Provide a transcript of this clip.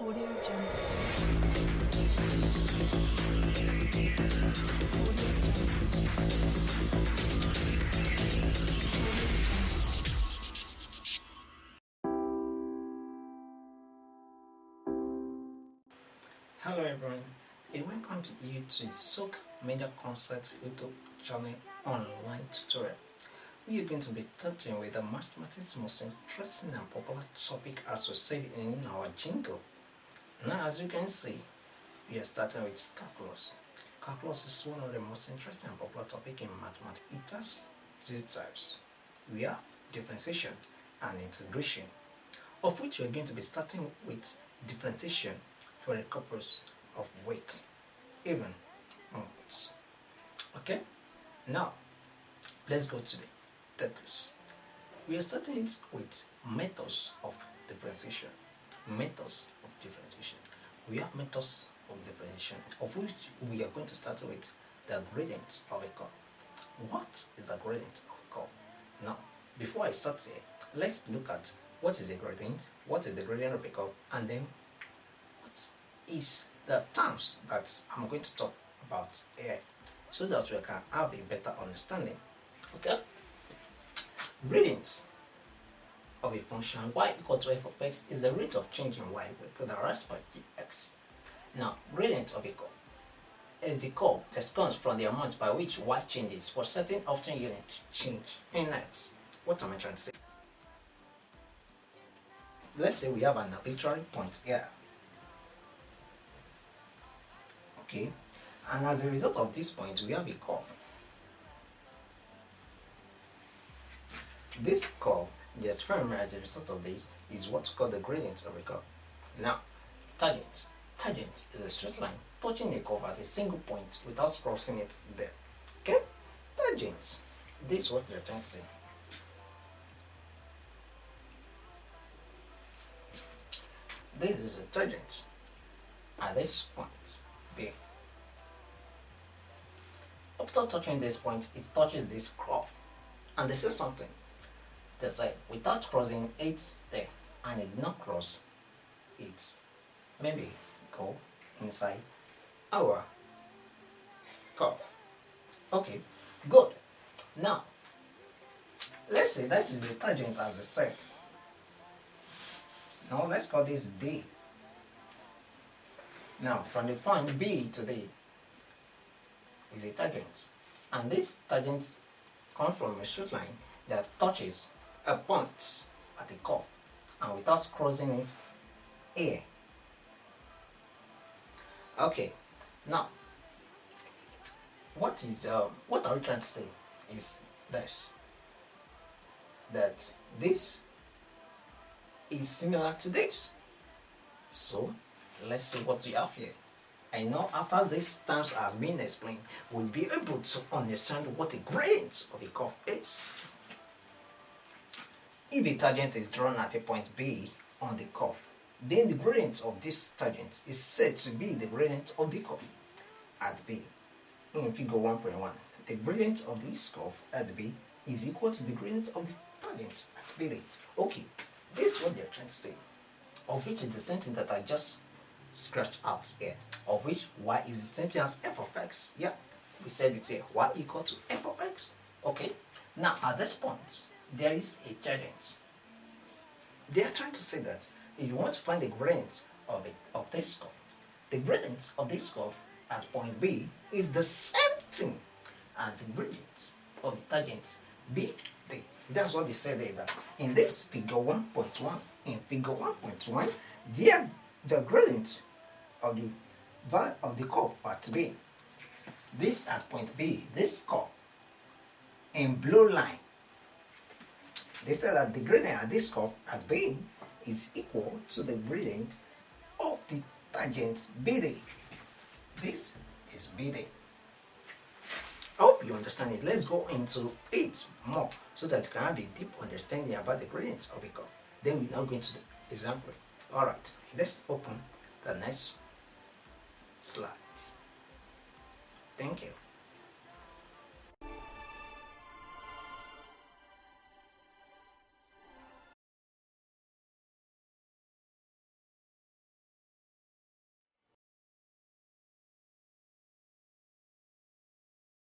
Audio Jungle. Hello everyone, and welcome to you to Soak Media Concepts YouTube channel online tutorial. We are going to be starting with the mathematics most interesting and popular topic as we said in our jingle. Now as you can see, we are starting with calculus. Calculus is one of the most interesting and popular topic in mathematics. It has two types. We have differentiation and integration, of which we are going to be starting with differentiation for a couple of weeks, even months. Okay, now let's go to the Tetris. We are starting it with methods of differentiation. Methods of differentiation. We have methods of differentiation, of which we are going to start with the gradient of a curve. What is the gradient of a curve? Now, before I start here, let's look at what is a gradient, what is the gradient of a curve, and then is the terms that I'm going to talk about here, so that we can have a better understanding. Okay, gradient of a function y equal to f of x is the rate of change in y with the respective x. Now, gradient of a curve is the curve that comes from the amount by which y changes for certain often unit change in x. What am I trying to say? Let's say we have an arbitrary point here. Okay, and as a result of this point, we have a curve. This curve, the experiment as a result of this, is what's called the gradient of a curve. Now, tangent. Tangent is a straight line touching a curve at a single point without crossing it there. Okay? Tangent. This is what they're trying to say. This is a tangent at this point. B. After touching this point, it touches this curve, and they say something. They say without crossing it there, and it did not cross it. Maybe go inside our curve. Okay, good. Now, let's say this is the tangent as I said. Now let's call this D. Now, from the point B to D is a tangent, and this tangent comes from a straight line that touches a point at the curve, and without crossing it here. Okay, now what are we trying to say is this, that this is similar to this. So let's see what we have here. I know after these terms has been explained, we'll be able to understand what a gradient of a curve is. If a tangent is drawn at a point B on the curve, then the gradient of this tangent is said to be the gradient of the curve at B. In figure 1.1, the gradient of this curve at B is equal to the gradient of the tangent at B. Okay, this is what they're trying to say, of which is the same thing that I just scratch out here, of which y is the same thing as f of x. Yeah, we said it here, y equal to f of x. Okay, now at this point there is a tangent. They are trying to say that if you want to find the gradient of this curve, the gradient of this curve at point B is the same thing as the gradient of the tangent B. That's what they said there, that in this figure 1.1, in figure 1.1, the gradient of the curve at B, this at point B, this curve in blue line, they said that the gradient at this curve at B is equal to the gradient of the tangent BD. This is BD. I hope you understand it. Let's go into it more so that you can have a deep understanding about the gradients of a curve. Then we now go into the example. Alright, let's open the next slide. Thank you.